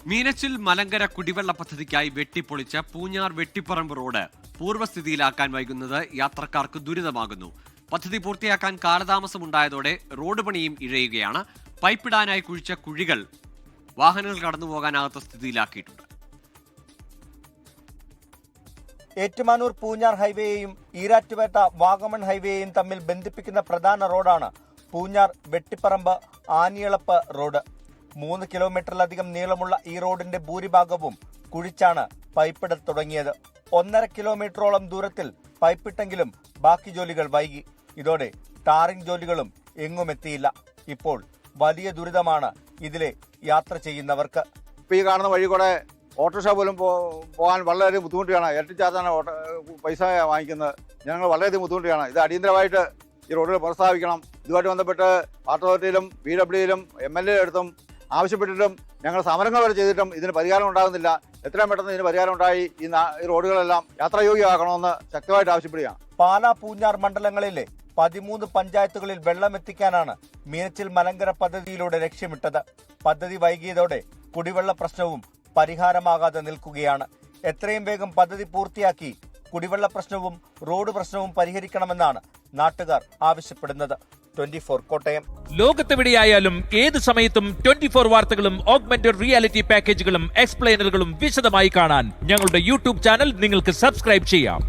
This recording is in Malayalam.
മീനച്ചിൽ മലങ്കര കുടിവെള്ള പദ്ധതിക്കായി വെട്ടിപ്പൊളിച്ച പൂഞ്ഞാർ വെട്ടിപ്പറമ്പ് റോഡ് പൂർവ്വസ്ഥിതിയിലാക്കാൻ വൈകുന്നത് യാത്രക്കാർക്ക് ദുരിതമാകുന്നു. പദ്ധതി പൂർത്തിയാക്കാൻ കാലതാമസമുണ്ടായതോടെ റോഡ് പണിയും ഇഴയുകയാണ്. പൈപ്പിടാനായി കുഴിച്ച കുഴികൾ വാഹനങ്ങൾ കടന്നുപോകാനാകാത്ത സ്ഥിതിയിലാക്കിയിട്ടുണ്ട്. ഏറ്റുമാനൂർ പൂഞ്ഞാർ ഹൈവേയെയും ഈരാറ്റുപേട്ട വാഗമൺ ഹൈവേയെയും തമ്മിൽ ബന്ധിപ്പിക്കുന്ന പ്രധാന റോഡാണ് പൂഞ്ഞാർ വെട്ടിപ്പറമ്പ് ആനിയളപ്പ് റോഡ്. 3 കിലോമീറ്ററിലധികം നീളമുള്ള ഈ റോഡിന്റെ ഭൂരിഭാഗവും കുഴിച്ചാണ് പൈപ്പിടൽ തുടങ്ങിയത്. 1.5 കിലോമീറ്ററോളം ദൂരത്തിൽ പൈപ്പിട്ടെങ്കിലും ബാക്കി ജോലികൾ വൈകി. ഇതോടെ ടാറിംഗ് ജോലികളും എങ്ങുമെത്തിയില്ല. ഇപ്പോൾ വലിയ ദുരിതമാണ് ഇതിലെ യാത്ര ചെയ്യുന്നവർക്ക്. ഈ കാണുന്ന വഴി കൂടെ ഓട്ടോറിക്ഷ പോലും പോകാൻ വളരെയധികം ബുദ്ധിമുട്ടിയാണ്. ഇരട്ടി ചാർജാണ് പൈസ വാങ്ങിക്കുന്നത്. ഞങ്ങൾ വളരെയധികം ബുദ്ധിമുട്ടിയാണ്. ഇത് അടിയന്തരമായിട്ട് ഈ റോഡുകൾ പുനഃസ്ഥാപിക്കണം. ഇതുമായിട്ട് ബന്ധപ്പെട്ട് അതോറിറ്റിയിലും PWയിലും MLA അടുത്തും ആവശ്യപ്പെട്ടിട്ടും ഞങ്ങൾ സമരങ്ങൾ വരെ ചെയ്തിട്ടും ഇതിന് പരിഹാരം ഉണ്ടാകുന്നില്ല. എത്രയും പെട്ടെന്ന് ഇതിന് പരിഹാരം ഉണ്ടായി ഈ റോഡുകളെല്ലാം യാത്രായോഗ്യമാക്കണമെന്ന് ശക്തമായിട്ട് ആവശ്യപ്പെടുകയാണ്. പാലാ പൂഞ്ഞാർ മണ്ഡലങ്ങളിലെ 13 പഞ്ചായത്തുകളിൽ വെള്ളം എത്തിക്കാനാണ് മീനച്ചിൽ മലങ്കര പദ്ധതിയിലൂടെ ലക്ഷ്യമിട്ടത്. പദ്ധതി വൈകിയതോടെ കുടിവെള്ള പ്രശ്നവും പരിഹാരമാകാതെ നിൽക്കുകയാണ്. എത്രയും വേഗം പദ്ധതി പൂർത്തിയാക്കി കുടിവെള്ള പ്രശ്നവും റോഡ് പ്രശ്നവും പരിഹരിക്കണമെന്നാണ് നാട്ടുകാർ ആവശ്യപ്പെടുന്നത്. 24 കോട്ടയം. ലോകത്തെവിടെയായാലും ഏത് സമയത്തും 24 വാർത്തകളും ഓഗ്മെന്റഡ് റിയാലിറ്റി പാക്കേജുകളും എക്സ്പ്ലെയിനറുകളും വിശദമായി കാണാൻ ഞങ്ങളുടെ YouTube ചാനൽ നിങ്ങൾക്ക് സബ്സ്ക്രൈബ് ചെയ്യാം.